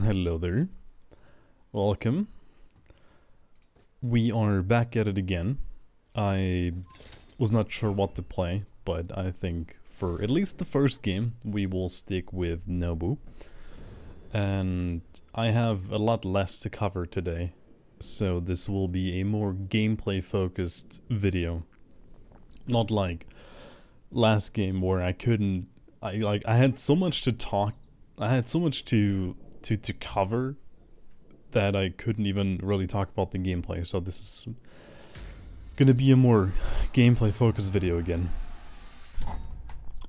Hello there. Welcome. We are back at it again. I was not sure what to play, but I think for at least the first game, we will stick with Nobu. And I have a lot less to cover today, so this will be a more gameplay-focused video. Not like last game where I couldn't... I had so much to talk... I had so much to cover that I couldn't even really talk about the gameplay, so this is gonna be a more gameplay focused video again.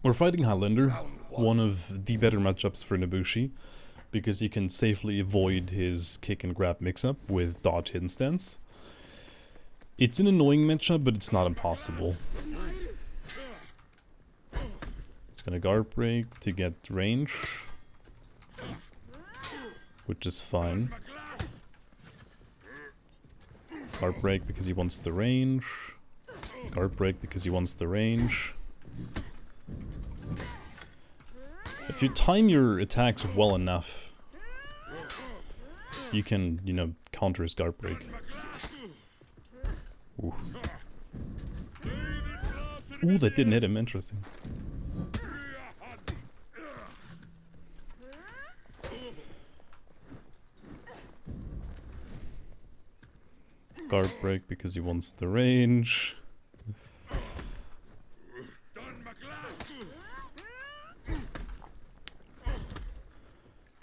We're fighting Highlander, one of the better matchups for Nobushi, because you can safely avoid his kick and grab mix-up with dodge hidden stance. It's an annoying matchup, but it's not impossible. It's gonna guard break to get range, which is fine. Guard break because he wants the range. Guard break because he wants the range. If you time your attacks well enough, you can, you know, counter his guard break. Ooh. Ooh, that didn't hit him, interesting. Guard break because he wants the range.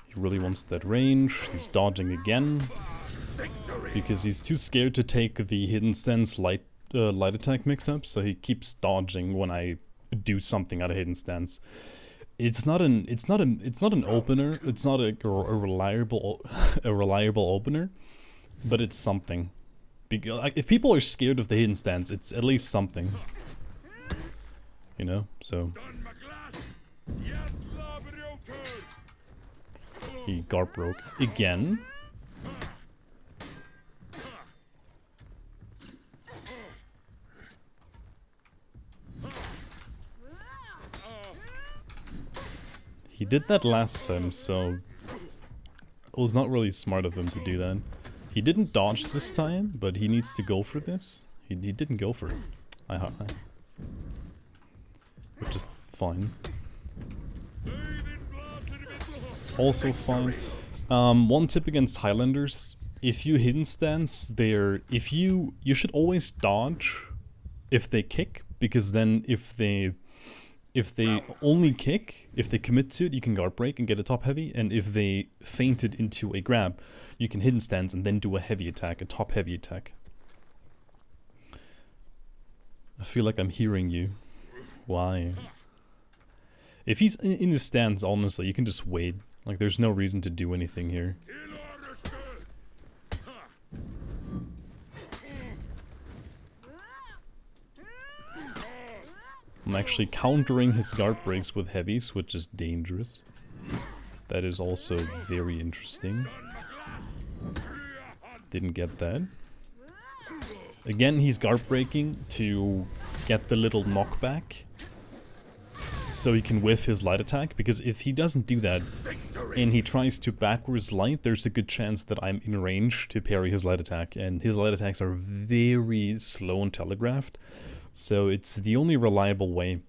He really wants that range. He's dodging again because he's too scared to take the hidden stance light attack mix-up, so he keeps dodging when I do something out of hidden stance. It's not an opener. It's not a reliable opener, but it's something. Because if people are scared of the hidden stance, it's at least something. You know, so... He guard broke again. He did that last time, so... It was not really smart of him to do that. He didn't dodge this time, but he needs to go for this. He didn't go for it. Which is fine. It's also fine. One tip against Highlanders: if you hidden stance, you should always dodge if they kick, because then if they only kick, if they commit to it, you can guard break and get a top heavy, and if they feinted into a grab, you can hidden stance and then do a heavy attack, a top heavy attack. I feel like I'm hearing you. Why? If he's in his stance, honestly, you can just wait. Like, there's no reason to do anything here. I'm actually countering his guard breaks with heavies, which is dangerous. That is also very interesting. Didn't get that. Again, he's guard breaking to get the little knockback, so he can whiff his light attack, because if he doesn't do that and he tries to backwards light, there's a good chance that I'm in range to parry his light attack, and his light attacks are very slow and telegraphed. So it's the only reliable way.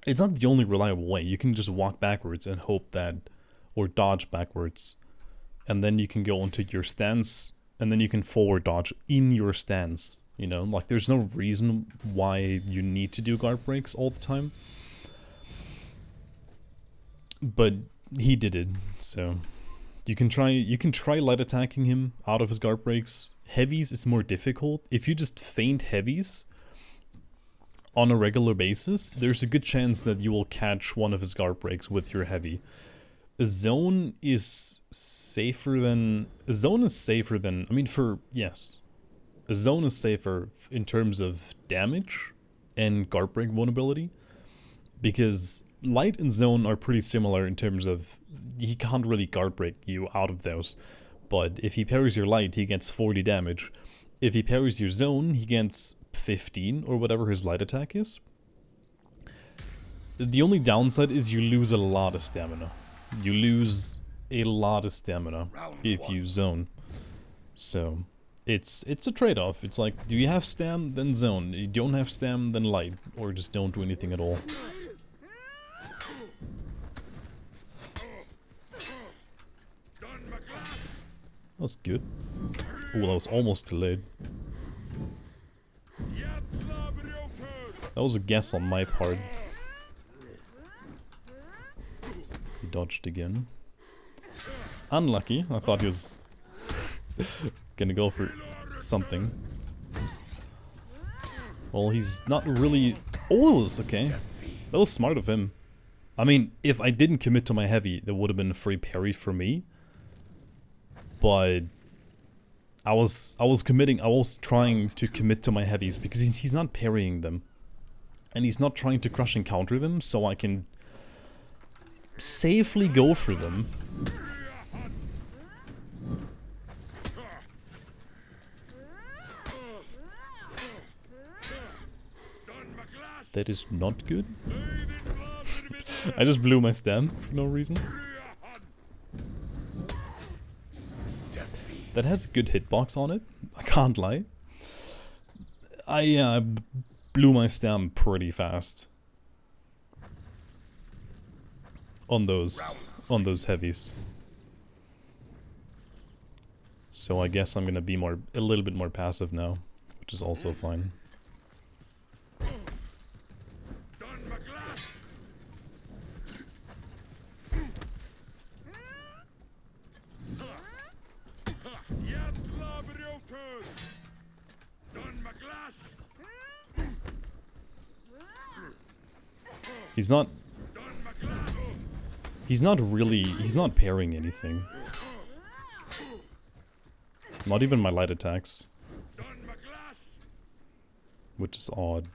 It's not the only reliable way. You can just walk backwards and hope that, or dodge backwards, and then you can go into your stance, and then you can forward dodge in your stance. You know, like, there's no reason why you need to do guard breaks all the time. But he did it, so you can try light attacking him out of his guard breaks. Heavies is more difficult. If you just feint heavies on a regular basis, there's a good chance that you will catch one of his guard breaks with your heavy. A zone is safer than... A zone is safer than... I mean, yes. A zone is safer in terms of damage and guard break vulnerability, because light and zone are pretty similar in terms of he can't really guard break you out of those. But if he parries your light, he gets 40 damage. If he parries your zone, he gets 15 or whatever his light attack is. The only downside is you lose a lot of stamina. You lose a lot of stamina if you zone. So it's a trade-off. It's like, do you have stam, then zone. You don't have stam, then light, or just don't do anything at all. That was good. Oh, that was almost delayed. That was a guess on my part. He dodged again. Unlucky. I thought he was gonna go for something. Well, he's not really... Oh, that was okay. That was smart of him. I mean, if I didn't commit to my heavy, there would have been a free parry for me. But I was trying to commit to my heavies because he's not parrying them. And he's not trying to crush and counter them, so I can safely go for them. That is not good. I just blew my stam for no reason. That has a good hitbox on it, I can't lie. I blew my stam pretty fast on those heavies. So I guess I'm gonna be a little bit more passive now, which is also fine. He's not parrying anything. Not even my light attacks. Which is odd.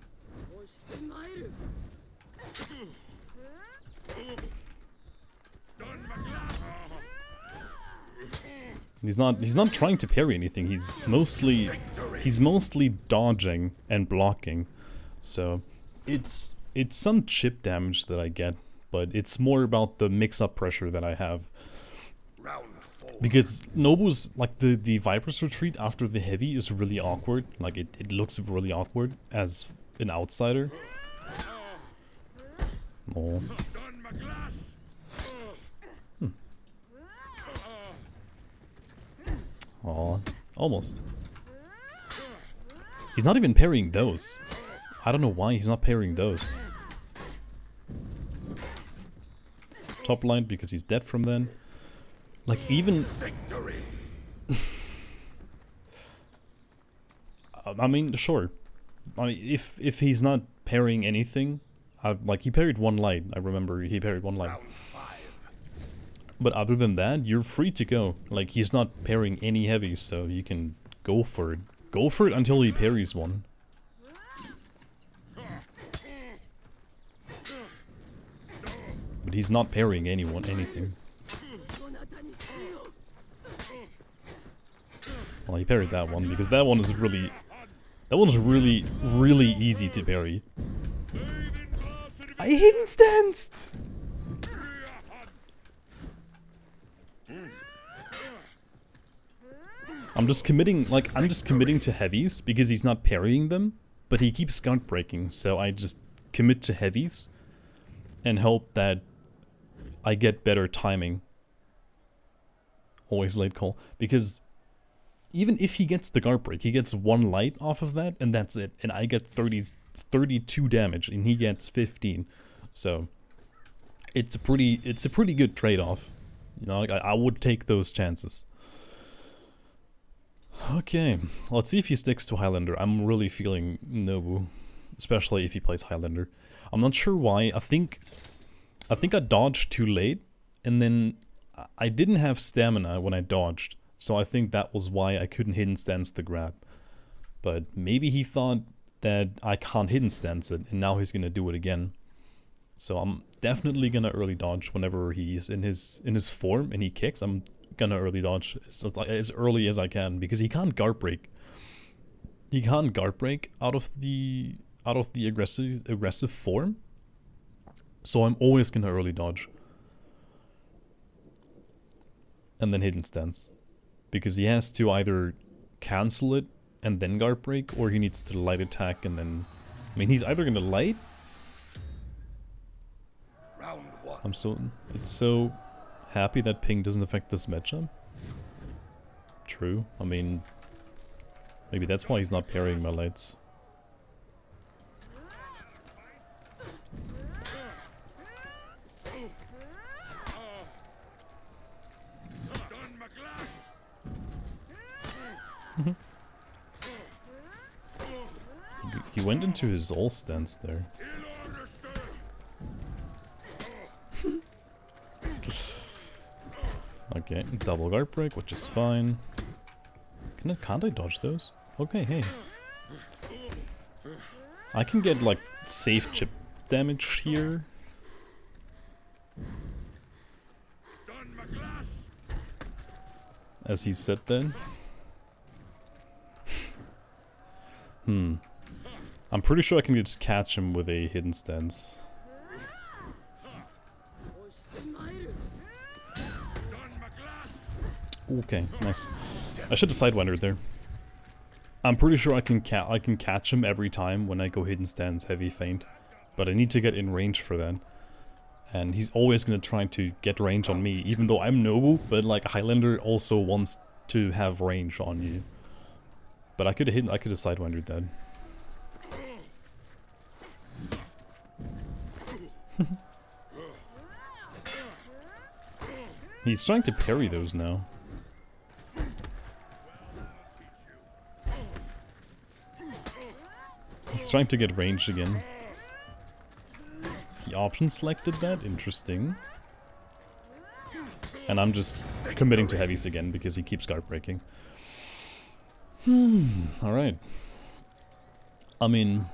He's not trying to parry anything. He's mostly dodging and blocking. So it's some chip damage that I get, but it's more about the mix-up pressure that I have. Because Nobu's, like, the Viper's retreat after the heavy is really awkward. Like, it looks really awkward as an outsider. Oh. Aw, almost. He's not even parrying those. I don't know why he's not parrying those. Top line because he's dead from then. Like, even... I mean, sure. I mean, if he's not parrying anything... like, he parried one light. I remember he parried one light. But other than that, you're free to go. Like, he's not parrying any heavies, so you can go for it. Go for it until he parries one. But he's not parrying anything. Well, he parried that one, because that one is really... That one's really easy to parry. I hidden stanced! I'm just committing to heavies because he's not parrying them, but he keeps skunk breaking, so I just commit to heavies and hope that I get better timing. Always late call, because even if he gets the guard break, he gets one light off of that, and that's it, and I get 32 damage, and he gets 15, so it's a pretty good trade-off. You know, like, I would take those chances. Okay, let's see if he sticks to Highlander. I'm really feeling Nobu, especially if he plays Highlander. I'm not sure why. I think I dodged too late, and then I didn't have stamina when I dodged, so I think that was why I couldn't hidden stance the grab. But maybe he thought that I can't hidden stance it, and now he's gonna do it again. So I'm definitely gonna early dodge whenever he's in his form and he kicks. I'm gonna early dodge as early as I can, because he can't guard break. He can't guard break out of the aggressive form. So I'm always gonna early dodge. and then hidden stance. Because he has to either cancel it and then guard break, or he needs to light attack and then... I mean, he's either gonna light... It's so happy that ping doesn't affect this matchup. True. I mean, maybe that's why he's not parrying my lights. He went into his all stance there. Okay, double guard break, which is fine. Can't I dodge those? Okay, hey. I can get like safe chip damage here. As he said then. I'm pretty sure I can just catch him with a hidden stance. Okay, nice. I should have sidewinder there. I'm pretty sure I can catch him every time when I go hidden stance heavy feint, but I need to get in range for that. And he's always gonna try to get range on me, even though I'm Nobu, but like Highlander also wants to have range on you. But I could have sidewindered that. He's trying to parry those now. He's trying to get ranged again. He option selected that, interesting. And I'm just committing to heavies again because he keeps guard breaking. Alright. I mean,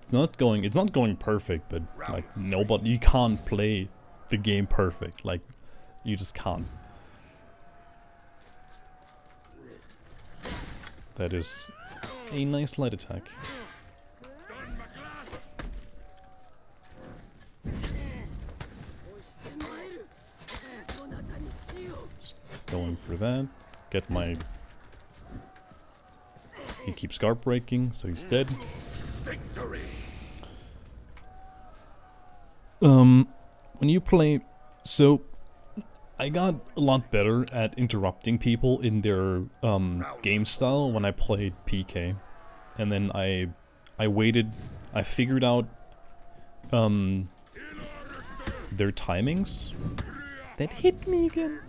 it's not going perfect, but like you can't play the game perfect. Like, you just can't. That is a nice light attack. Just going for that. Get my... He keeps guard breaking, so he's dead. When you play... So, I got a lot better at interrupting people in their game style when I played PK. And then I waited, I figured out their timings. That hit me again.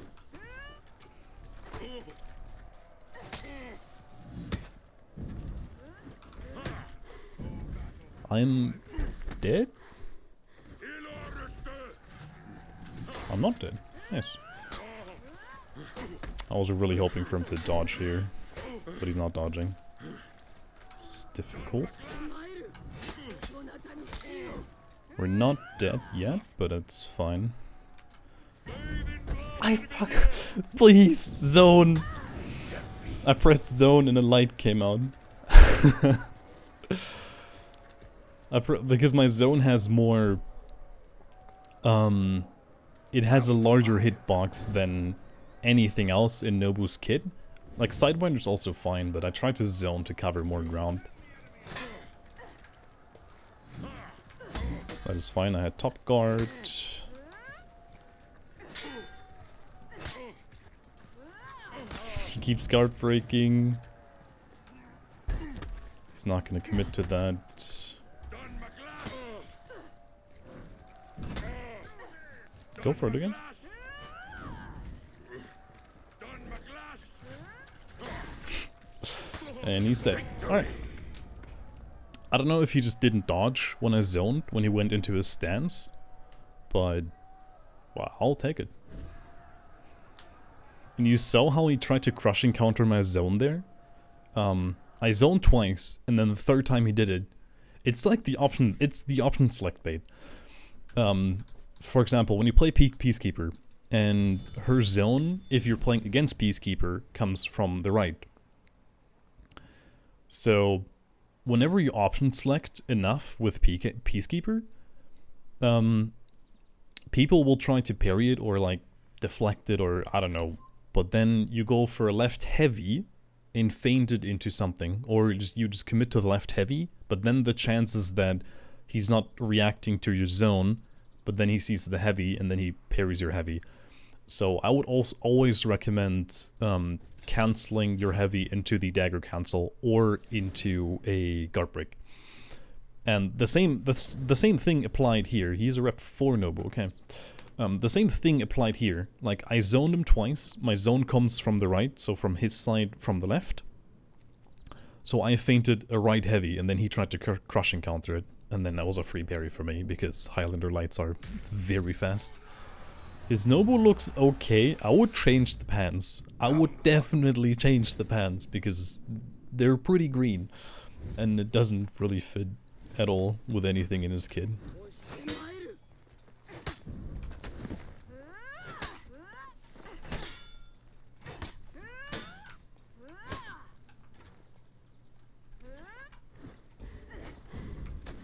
I'm dead? I'm not dead. Yes. I was really hoping for him to dodge here, but he's not dodging. It's difficult. We're not dead yet, but it's fine. Please, zone! I pressed zone and a light came out. Because my zone has more... it has a larger hitbox than anything else in Nobu's kit. Like, Sidewinder's also fine, but I tried to zone to cover more ground. That is fine, I had top guard. He keeps guard breaking. He's not gonna commit to that. Go for it again. And he's dead. Alright. I don't know if he just didn't dodge when I zoned, when he went into his stance. But, well, I'll take it. And you saw how he tried to crushing counter my zone there? I zoned twice, and then the third time he did it, it's like the option select bait. For example, when you play Peacekeeper, and her zone, if you're playing against Peacekeeper, comes from the right. So, whenever you option select enough with Peacekeeper, people will try to parry it or like deflected or I don't know. But then you go for a left heavy and feint it into something, or you just commit to the left heavy, but then the chances that he's not reacting to your zone, but then he sees the heavy and then he parries your heavy. So I would also always recommend canceling your heavy into the dagger cancel or into a guard break. And the same thing applied here. He's a rep 4 Nobu, okay. The same thing applied here. Like, I zoned him twice. My zone comes from the right, so from his side from the left. So I feinted a right heavy, and then he tried to crushing counter it. And then that was a free parry for me, because Highlander lights are very fast. His Nobu looks okay. I would change the pants. I would definitely change the pants, because they're pretty green. And it doesn't really fit at all with anything in his kit.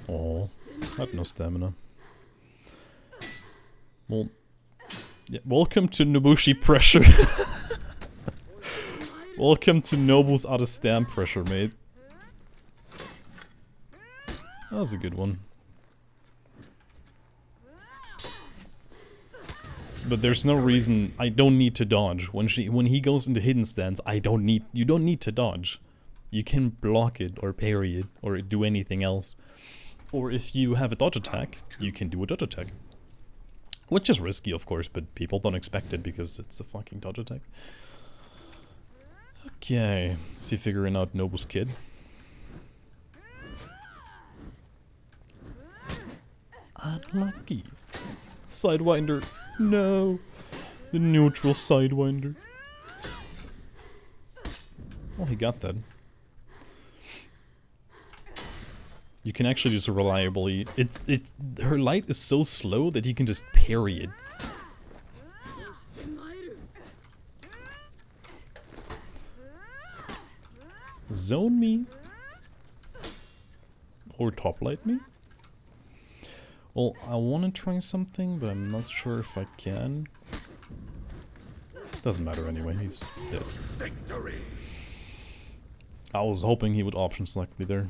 Oh, I have no stamina. Well, yeah, welcome to Nobushi pressure. Welcome to Nobu's out of stamp pressure, mate. That was a good one. But there's no reason I don't need to dodge. When he goes into hidden stance, you don't need to dodge. You can block it or parry it or do anything else. Or if you have a dodge attack, you can do a dodge attack. Which is risky, of course, but people don't expect it because it's a fucking dodge attack. Okay, is he figuring out Nobu's kid? Unlucky. Sidewinder. No. The neutral Sidewinder. Oh, he got that. You can actually just reliably... Her light is so slow that you can just parry it. Zone me? Or top light me? Well, I want to try something, but I'm not sure if I can. Doesn't matter anyway, he's dead. Victory. I was hoping he would option select me there.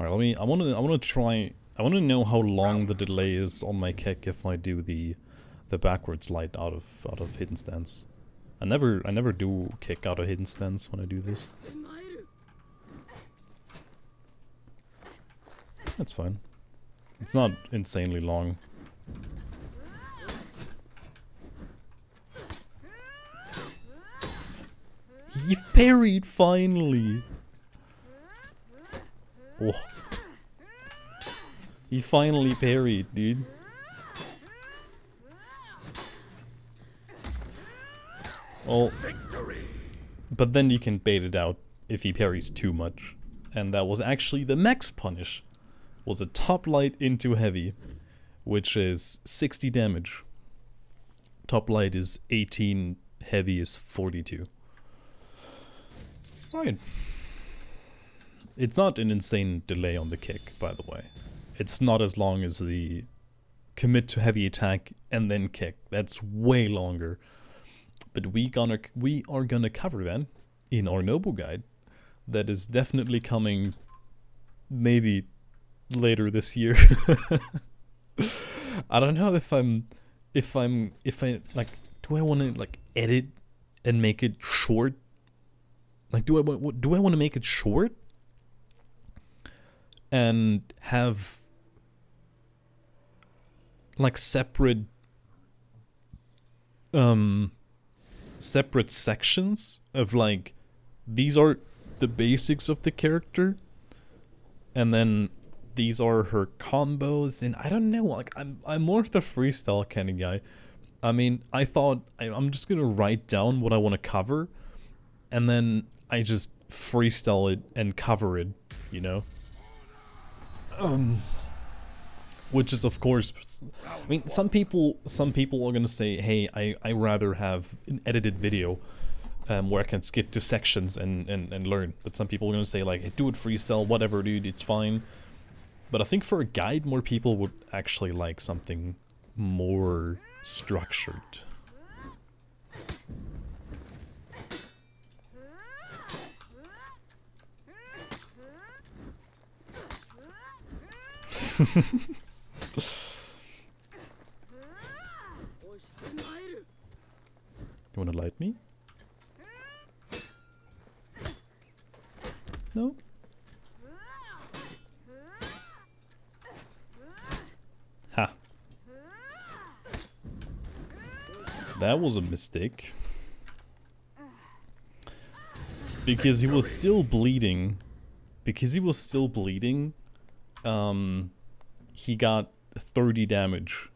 Alright, I wanna know how long the delay is on my kick if I do the backwards light out of hidden stance. I never do kick out of hidden stance when I do this. That's fine. It's not insanely long. He parried finally! Oh. He finally parried, dude. Well, but then you can bait it out if he parries too much. And that was actually the max punish. Was a top light into heavy, which is 60 damage. Top light is 18, heavy is 42. Right. It's not an insane delay on the kick, by the way. It's not as long as the commit to heavy attack and then kick. That's way longer. But we are gonna cover that in our Nobu guide. That is definitely coming maybe later this year. I don't know if I like, do I want to like edit and make it short? Like, do I want to make it short and have like separate sections of like, these are the basics of the character, and then these are her combos, and I don't know, like I'm more of the freestyle kind of guy. I mean, I thought I'm just gonna write down what I want to cover, and then I just freestyle it and cover it, you know? Which is, of course, I mean, some people are gonna say, hey, I rather have an edited video where I can skip to sections and learn. But some people are gonna say, like, hey, do it freestyle, whatever, dude, it's fine. But I think for a guide, more people would actually like something more structured. You wanna light me? No? Ha. That was a mistake. Because he was still bleeding. He got 30 damage.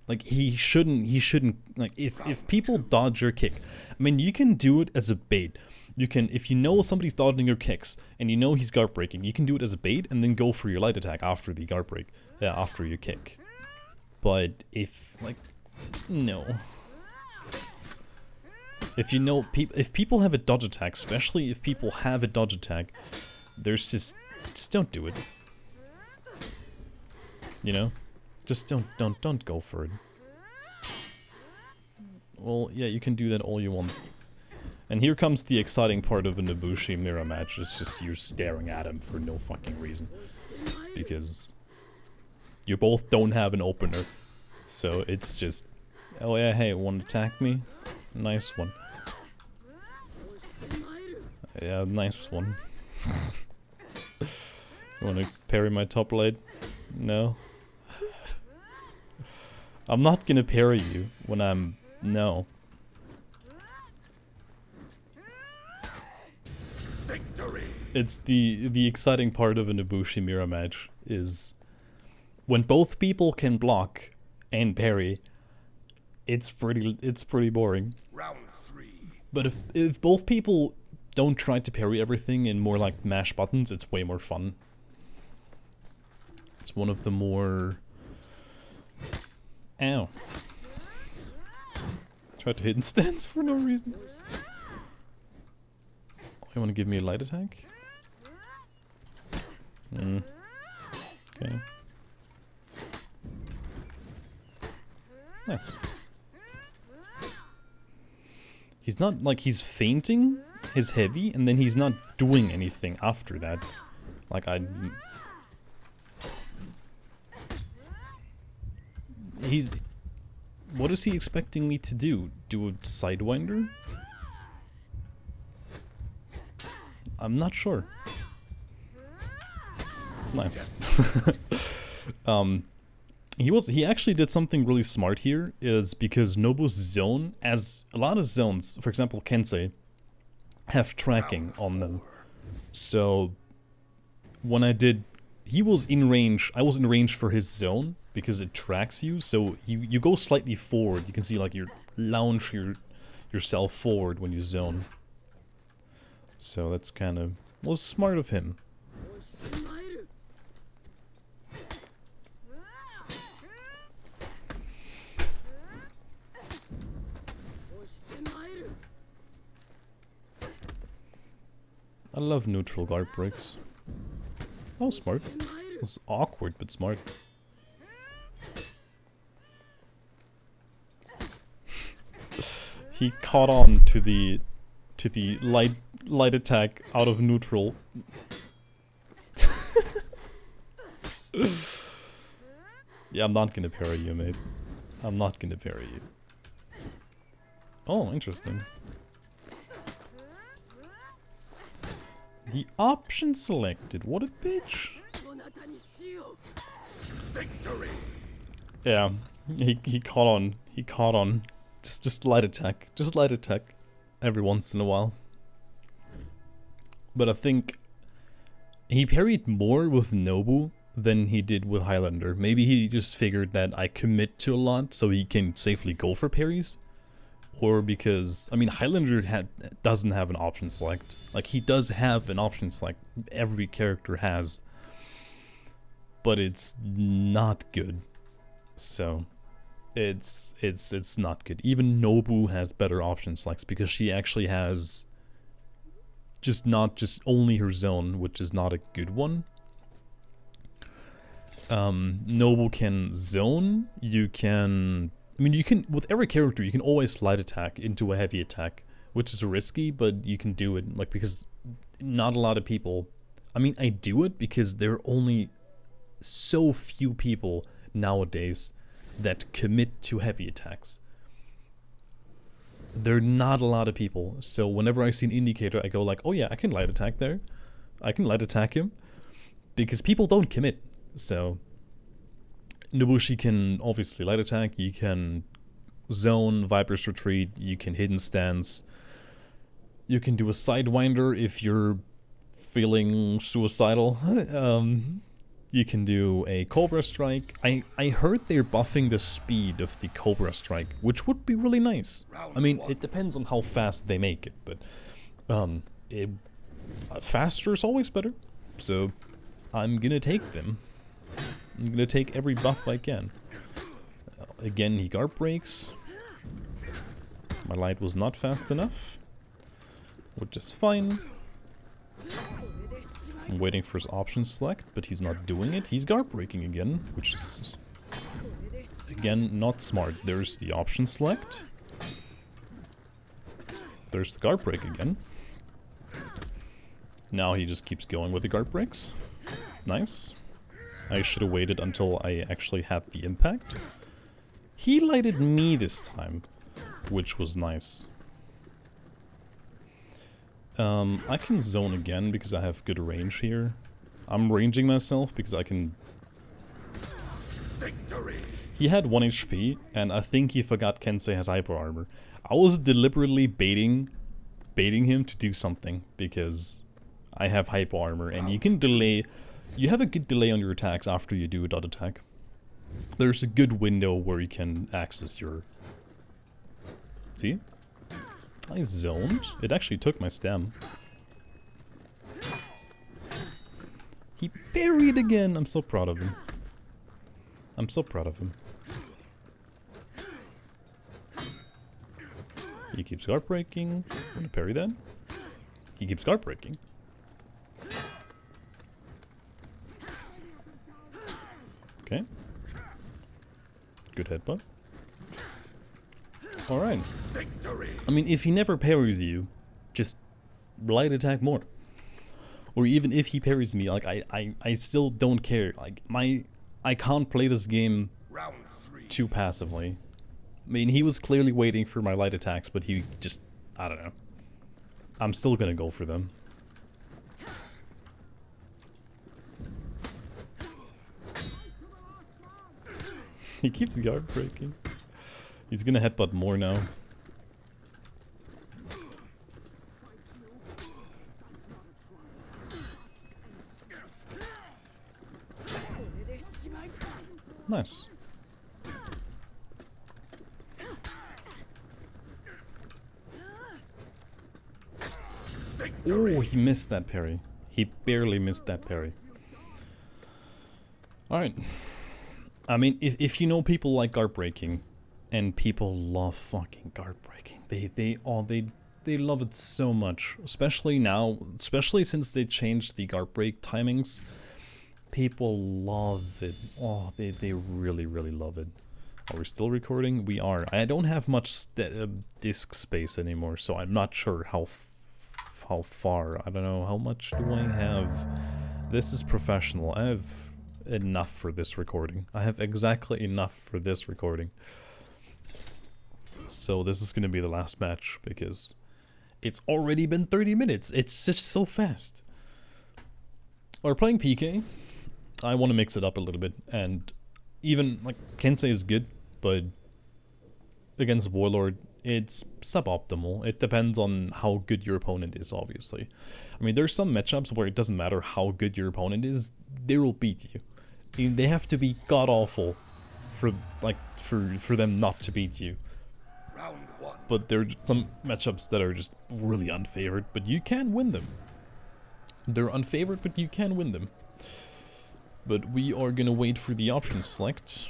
Like, he shouldn't, like, if people dodge your kick, I mean, you can do it as a bait. You can, if you know somebody's dodging your kicks, and you know he's guard breaking, you can do it as a bait, and then go for your light attack after the guard break, after your kick. But if, like, no. If you know, if people have a dodge attack, especially if people have a dodge attack, there's just don't do it. You know? Just don't go for it. Well, yeah, you can do that all you want. And here comes the exciting part of a Nobushi mirror match. It's just you're staring at him for no fucking reason. Because you both don't have an opener. So it's just, oh yeah, hey, want to attack me? Nice one. Yeah, nice one. You want to parry my top blade? No. I'm not gonna parry you when I'm... no. Victory. It's the exciting part of a Nobushi mirror match is when both people can block and parry, it's pretty boring. Round 3. But if both people don't try to parry everything and more like mash buttons, it's way more fun. It's one of the more... Ow. Tried to hit in stance for no reason. Oh, you want to give me a light attack? Okay. Nice. He's not, like, he's fainting his heavy, and then he's not doing anything after that. Like, he's... What is he expecting me to do? Do a sidewinder? I'm not sure. Nice. He actually did something really smart here, is because Nobu's zone, as a lot of zones, for example Kensei, have tracking on them. So when I did, he was in range, I was in range for his zone, because it tracks you, so you go slightly forward. You can see like you lounge yourself forward when you zone. So that's kind of, well, smart of him. I love neutral guard breaks. That was smart. It was awkward, but smart. He caught on to the light attack out of neutral. Yeah, I'm not gonna parry you, mate. I'm not gonna parry you. Oh, interesting. The option selected. What a bitch. Victory. Yeah, he caught on. He caught on. Just light attack. Just light attack. Every once in a while. But I think he parried more with Nobu than he did with Highlander. Maybe he just figured that I commit to a lot so he can safely go for parries. Or because, I mean, Highlander doesn't have an option select. Like, he does have an option select. Every character has. But it's not good. So... It's not good. Even Nobu has better option selects because she actually has not just only her zone, which is not a good one. Nobu can zone, you can... I mean, you can, with every character, you can always light attack into a heavy attack, which is risky, but you can do it, like, because not a lot of people... I mean, I do it because there are only so few people nowadays that commit to heavy attacks. There are not a lot of people, so whenever I see an indicator, I go like, oh yeah, I can light attack there. I can light attack him. Because people don't commit, so... Nobushi can obviously light attack, you can zone, Viper's Retreat, you can hidden stance. You can do a Sidewinder if you're feeling suicidal. You can do a Cobra Strike. I heard they're buffing the speed of the Cobra Strike, which would be really nice. I mean, it depends on how fast they make it, but faster is always better. So I'm gonna take them. I'm gonna take every buff I can. Again, he guard breaks. My light was not fast enough, which is fine. I'm waiting for his option select, but he's not doing it. He's guard breaking again, which is, again, not smart. There's the option select. There's the guard break again. Now he just keeps going with the guard breaks. Nice. I should have waited until I actually had the impact. He lighted me this time, which was nice. I can zone again because I have good range here. I'm ranging myself because I can... Victory. He had 1 HP, and I think he forgot Kensei has hyper armor. I was deliberately baiting him to do something because I have hyper armor, and you can delay... You have a good delay on your attacks after you do a dot attack. There's a good window where you can access your... See? I zoned. It actually took my stem. He parried again! I'm so proud of him. I'm so proud of him. He keeps guard breaking. I'm gonna parry that. He keeps guard breaking. Okay. Good headbutt. Alright. I mean, if he never parries you, just light attack more. Or even if he parries me, like, I still don't care. Like, I can't play this game too passively. I mean, he was clearly waiting for my light attacks, but he just, I don't know. I'm still gonna go for them. He keeps guard breaking. He's gonna headbutt more now. Nice. Oh, he missed that parry. He barely missed that parry. Alright. I mean, if you know people like guard breaking, and people love fucking guard breaking. They love it so much. Especially now, especially since they changed the guard break timings. People love it. Oh, they really, really love it. Are we still recording? We are. I don't have much disk space anymore, so I'm not sure how far. I don't know, how much do I have? This is professional. I have enough for this recording. I have exactly enough for this recording. So this is gonna be the last match because it's already been 30 minutes. It's just so fast. We're playing PK. I want to mix it up a little bit, and even like Kensei is good, but against Warlord it's suboptimal. It depends on how good your opponent is, obviously. I mean, there's some matchups where it doesn't matter how good your opponent is, they will beat you. I mean, they have to be god-awful for them not to beat you. But there are some matchups that are just really unfavored, but you can win them. They're unfavored, but you can win them. But we are gonna wait for the option select.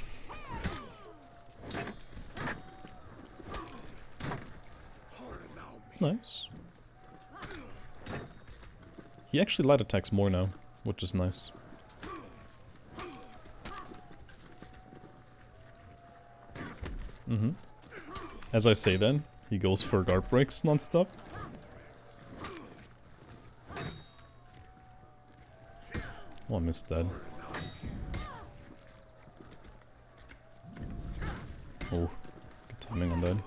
Nice. He actually light attacks more now, which is nice. As I say then, he goes for guard breaks non-stop. Oh, I missed that. Oh, good timing on that.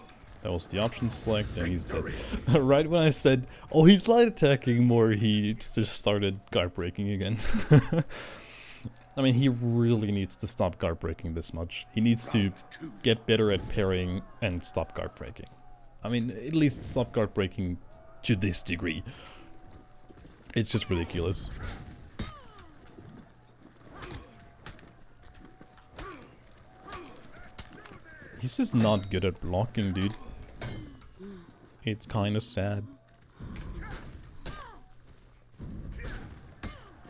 That was the option select, and he's dead. Right when I said, oh, he's light attacking more, he just started guard breaking again. I mean, he really needs to stop guard breaking this much. He needs to get better at parrying and stop guard breaking. I mean, at least stop guard breaking to this degree. It's just ridiculous. He's just not good at blocking, dude. It's kind of sad. I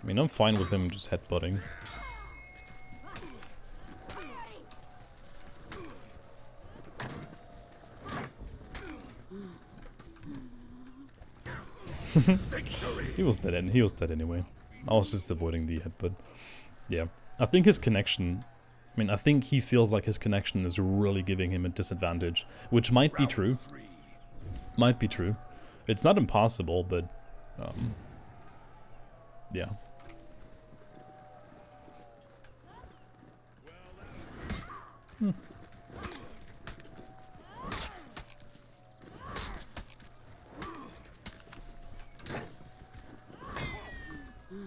mean, I'm fine with him just headbutting. He was dead anyway. I was just avoiding the headbutt. Yeah. I think his connection... I mean, I think he feels like his connection is really giving him a disadvantage. Which might be true. Might be true. It's not impossible, but... yeah.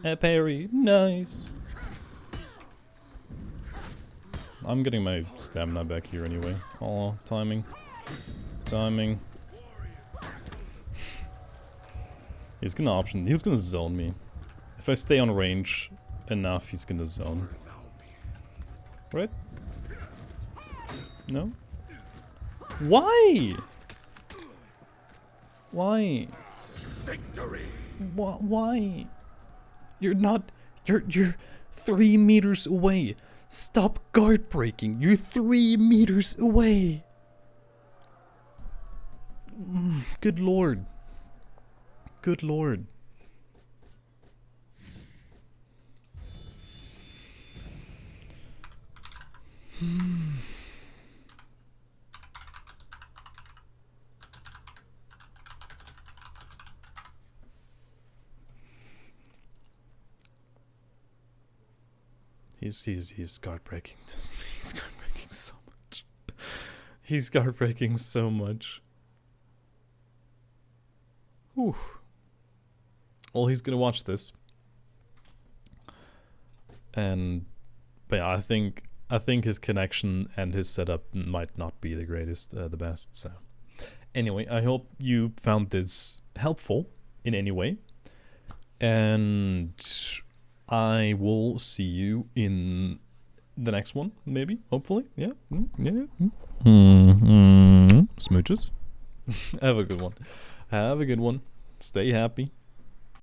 A parry, nice. I'm getting my stamina back here anyway. Oh, timing. Timing. He's gonna zone me. If I stay on range enough, he's gonna zone. Right? No? Why? Why? Victory. Why? You're not... You're 3 meters away. Stop guard breaking. You're 3 meters away. Good lord. Good lord. He's guard breaking. He's guard breaking so much. He's guard breaking so much. Whew. Well, he's gonna watch this. And but yeah, I think his connection and his setup might not be the greatest, the best. So anyway, I hope you found this helpful in any way. And I will see you in the next one, maybe, hopefully. Yeah. Yeah. Smooches. Have a good one. Have a good one. Stay happy.